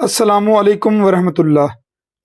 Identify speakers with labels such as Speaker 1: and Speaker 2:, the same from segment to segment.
Speaker 1: अस्सलामु अलैकुम वरहमतुल्लाह।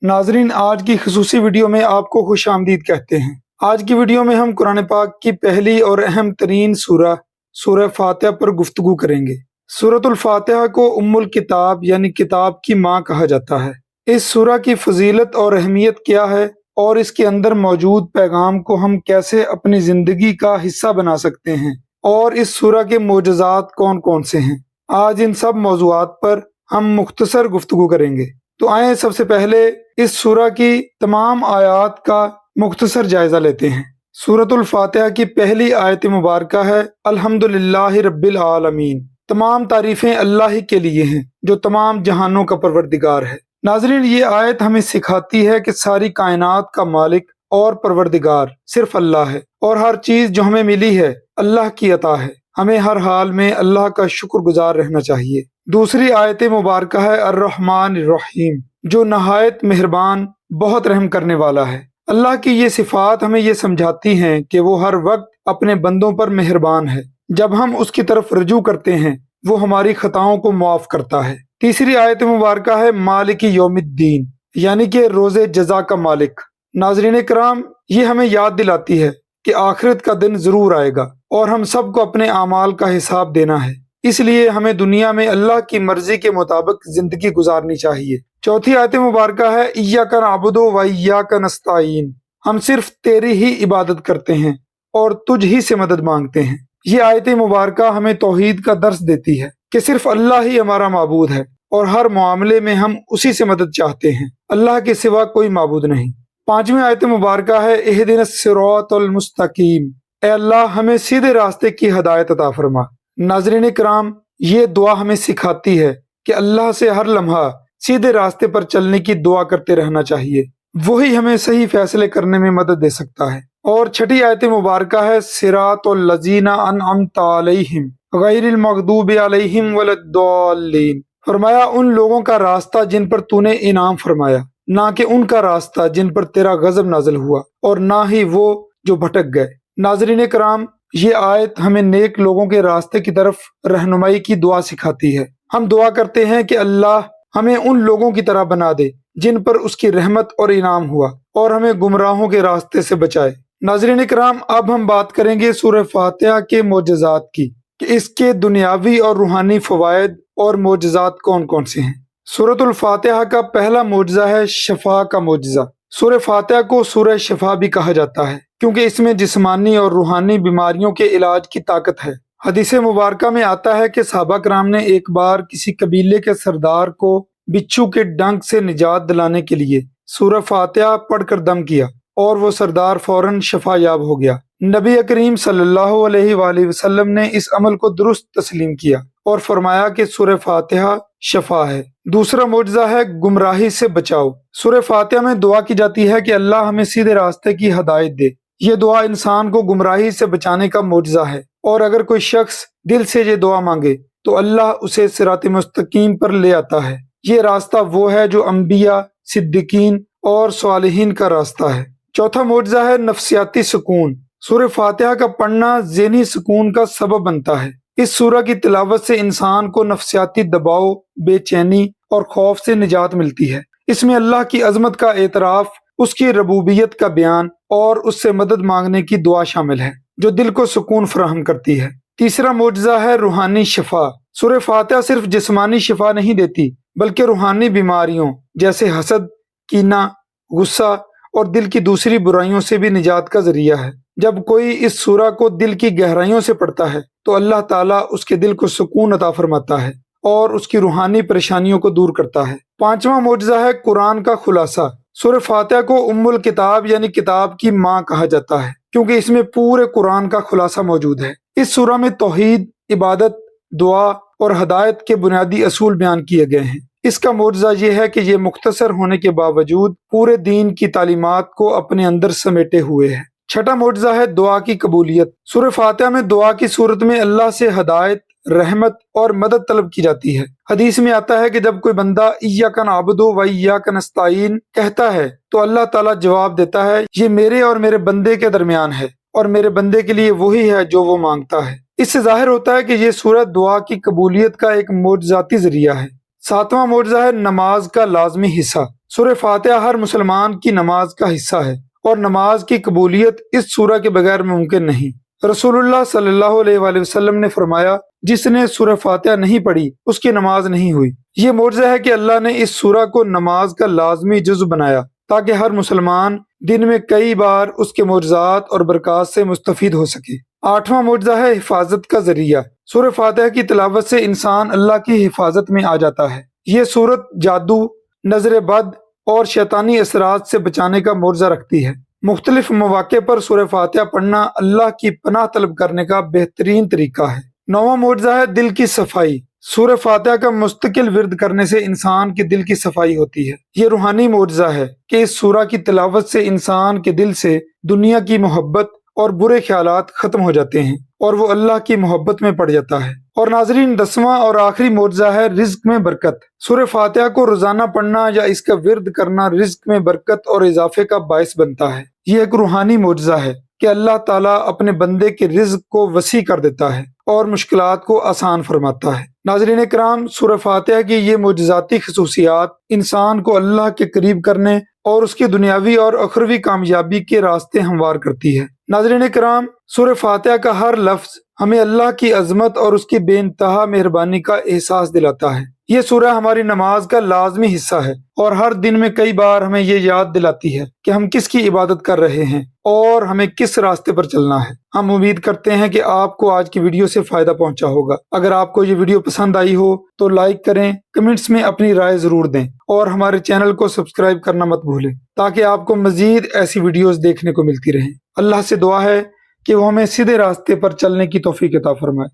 Speaker 1: नाजरीन, आज की खसूसी वीडियो में आपको खुश आमदीद कहते हैं। आज की वीडियो में हम कुरान पाक की पहली और अहम तरीन सूरह फातिहा पर गुफ्तगू करेंगे। सूरतुल फातिहा को उम्मुल किताब यानी किताब की माँ कहा जाता है। इस सूरह की फजीलत और अहमियत क्या है और इसके अंदर मौजूद पैगाम को हम कैसे अपनी ज़िंदगी का हिस्सा बना सकते हैं और इस सूरह के मोजज़ात कौन कौन से हैं, आज इन सब मौज़ूआत पर हम मुख्तसर गुफ्तगू करेंगे। तो आए सबसे पहले इस सूरह की तमाम आयात का मुख्तसर जायजा लेते हैं। सूरतुल फातिहा की पहली आयत मुबारका है अल्हम्दुलिल्लाहि रब्बिल आलमीन। तमाम तारीफें अल्लाह ही के लिए हैं जो तमाम जहानों का परवरदिगार है। नाज़रीन, ये आयत हमें सिखाती है कि सारी कायनात का मालिक और परवरदिगार सिर्फ अल्लाह है और हर चीज जो हमें मिली है अल्लाह की अता है। हमें हर हाल में अल्लाह का शुक्रगुजार रहना चाहिए। दूसरी आयत मुबारक है अर्रहमान रहीम, जो नहायत मेहरबान बहुत रहम करने वाला है। अल्लाह की ये सिफात हमें ये समझाती हैं कि वो हर वक्त अपने बंदों पर मेहरबान है। जब हम उसकी तरफ रजू करते हैं वो हमारी खताओं को मुआफ करता है। तीसरी आयत मुबारक है मालिक यौमिद्दीन, यानी कि रोजे जजा का मालिक। नाजरीन कराम, ये हमें याद दिलाती है कि आखिरत का दिन जरूर आएगा और हम सबको अपने आमाल का हिसाब देना है। इसलिए हमें दुनिया में अल्लाह की मर्जी के मुताबिक जिंदगी गुजारनी चाहिए। चौथी आयत मुबारक है इय्याका नअबुदु व इय्याका नस्तईन, हम सिर्फ तेरी ही इबादत करते हैं और तुझ ही से मदद मांगते हैं। ये आयत मुबारक हमें तौहीद का दर्स देती है कि सिर्फ अल्लाह ही हमारा माबूद है और हर मामले में हम उसी से मदद चाहते हैं, अल्लाह के सिवा कोई माबूद नहीं। पांचवी आयत मुबारक है इहदिनस सिरातल मुस्तकीम, ए अल्लाह हमें सीधे रास्ते की हदायत अता फरमा। नाज़रीन कराम, ये दुआ हमें सिखाती है कि अल्लाह से हर लम्हा सीधे रास्ते पर चलने की दुआ करते रहना चाहिए, वही हमें सही फैसले करने में मदद दे सकता है। और छठी आयत मुबारक है सिरातल लजीना अनअमता अलैहिम गैरिल मगदूबि अलैहिम वलद्दाल्लीन, फरमाया उन लोगों का रास्ता जिन पर तूने इनाम फरमाया, ना कि उनका रास्ता जिन पर तेरा गजब नाजिल हुआ और ना ही वो जो भटक गए। नाज़रीन कराम, ये आयत हमें नेक लोगों के रास्ते की तरफ रहनुमाई की दुआ सिखाती है। हम दुआ करते हैं कि अल्लाह हमें उन लोगों की तरह बना दे जिन पर उसकी रहमत और इनाम हुआ और हमें गुमराहों के रास्ते से बचाए। नाज़रीन कराम, अब हम बात करेंगे सूरह फातिहा के मोजज़ात की कि इसके दुनियावी और रूहानी फवायद और मोजज़ात कौन कौन से हैं। सूरतुल फातिहा का पहला मोजज़ा है शफा का मोजज़ा। सूरह फातिहा को सूरह शफा भी कहा जाता है क्योंकि इसमें जिस्मानी और रूहानी बीमारियों के इलाज की ताकत है। हदीस मुबारका में आता है कि सहाबा कराम ने एक बार किसी कबीले के सरदार को बिच्छू के डंक से निजात दिलाने के लिए सूरह फातिहा पढ़कर दम किया और वो सरदार फौरन शफायाब हो गया। नबी करीम सल्लल्लाहु अलैहि वसल्लम ने इस अमल को दुरुस्त तस्लीम किया और फरमाया कि सूरह फातिहा शफा है। दूसरा मोजज़ा है गुमराही से बचाओ। सूरह फातिहा में दुआ की जाती है कि अल्लाह हमें सीधे रास्ते की हदायत दे। ये दुआ इंसान को गुमराही से बचाने का मोजज़ा है और अगर कोई शख्स दिल से ये दुआ मांगे तो अल्लाह उसे सिरात मुस्तकीम पर ले आता है। ये रास्ता वो है जो अंबिया, सिद्दीकीन और सालिहीन का रास्ता है। चौथा मोजज़ा है नफ्सियाती सुकून। सूरह फातिहा का पढ़ना ज़हनी सुकून का सबब बनता है। इस सूरह की तिलावत से इंसान को नफ्सियाती दबाव, बेचैनी और खौफ से निजात मिलती है। इसमें अल्लाह की अजमत का एतराफ, उसकी रबूबियत का बयान और उससे मदद मांगने की दुआ शामिल है जो दिल को सुकून फराहम करती है। तीसरा मोजज़ा है रूहानी शफा। सूरह फातिहा सिर्फ जिस्मानी शफा नहीं देती बल्कि रूहानी बीमारियों जैसे हसद, कीना, गुस्सा और दिल की दूसरी बुराइयों से भी निजात का जरिया है। जब कोई इस सूरह को दिल की गहराइयों से पढ़ता है तो अल्लाह ताला उसके दिल को सुकून अता फरमाता है और उसकी रूहानी परेशानियों को दूर करता है। पांचवा मोजज़ा है कुरान का खुलासा। सूरह फातिहा को उम्मुल किताब यानी किताब की माँ कहा जाता है क्योंकि इसमें पूरे कुरान का खुलासा मौजूद है। इस सूरह में तौहीद, इबादत, दुआ और हदायत के बुनियादी असूल बयान किए गए हैं। इसका मोजज़ा ये है कि ये मुख्तसर होने के बावजूद पूरे दीन की तालीमात को अपने अंदर समेटे हुए है। छठा मोजज़ा है दुआ की कबूलियत। सूरह फातिहा में दुआ की सूरत में अल्लाह से हदायत, रहमत और मदद तलब की जाती है। हदीस में आता है कि जब कोई बंदा इय्याका नअबुदु व इय्याका नस्तईन कहता है तो अल्लाह ताला जवाब देता है ये मेरे और मेरे बंदे के दरमियान है और मेरे बंदे के लिए वही है जो वो मांगता है। इससे जाहिर होता है कि ये सूरत दुआ की कबूलियत का एक मोजज़ाती जरिया है। सातवां मौजज़ा है नमाज का लाजमी हिस्सा। सूरह फातिहा हर मुसलमान की नमाज का हिस्सा है और नमाज की कबूलियत इस सूरह के बगैर मुमकिन नहीं। रसूलुल्लाह सल्लल्लाहु अलैहि वसल्लम ने फरमाया, जिसने सूरह फातिहा नहीं पढ़ी उसकी नमाज नहीं हुई। ये मौजज़ा है कि अल्लाह ने इस सूरह को नमाज का लाजमी जुज़ बनाया ताकि हर मुसलमान दिन में कई बार उसके मौजज़ात और बरक़ात से मुस्तफ़ीद हो सके। आठवां मौजज़ा है हिफाजत का ज़रिया। सूरह फातिहा की तिलावत से इंसान अल्लाह की हिफाजत में आ जाता है। ये सूरत जादू, नजर बद और शैतानी असरात से बचाने का मौजज़ा रखती है। मुख्तलिफ मौक़े पर सूरह फातिहा पढ़ना अल्लाह की पनाह तलब करने का बेहतरीन तरीका है। नौवां मौजज़ा है दिल की सफाई। सूरह फातिहा का मुस्तकिल विर्द करने से इंसान के दिल की सफाई होती है। ये रूहानी मौजज़ा है कि इस सूरह की तिलावत से इंसान के दिल से दुनिया की मोहब्बत और बुरे ख्यालात खत्म हो जाते हैं और वो अल्लाह की मोहब्बत में पड़ जाता है। और नाज़रीन, 10वां और आखिरी मौजज़ा है रिज़्क में बरकत। सूरह फातिहा को रोजाना पढ़ना या इसका विर्द करना रिज़्क में बरकत और इजाफे का बायस बनता है। ये एक रूहानी मौजज़ा है कि अल्लाह ताला अपने बंदे के रिज़्क को वसी कर देता है और मुश्किलात को आसान फरमाता है। नाज़रीन कराम, सूरह फातिहा की ये मोजज़ाती खसूसियात इंसान को अल्लाह के करीब करने और उसकी दुनियावी और अखरवी कामयाबी के रास्ते हमवार करती है। नाज़रीन कराम, सूरह फातिहा का हर लफ्ज़ हमें अल्लाह की अज़मत और उसकी बेइंतहा मेहरबानी का एहसास दिलाता है। ये सूरह हमारी नमाज का लाजमी हिस्सा है और हर दिन में कई बार हमें ये याद दिलाती है कि हम किसकी इबादत कर रहे हैं और हमें किस रास्ते पर चलना है। हम उम्मीद करते हैं कि आपको आज की वीडियो से फ़ायदा पहुंचा होगा। अगर आपको ये वीडियो पसंद आई हो तो लाइक करें, कमेंट्स में अपनी राय ज़रूर दें और हमारे चैनल को सब्सक्राइब करना मत भूलें ताकि आपको मज़ीद ऐसी वीडियोज़ देखने को मिलती रहें। अल्लाह से दुआ है कि वो हमें सीधे रास्ते पर चलने की तौफीक अता फरमाए।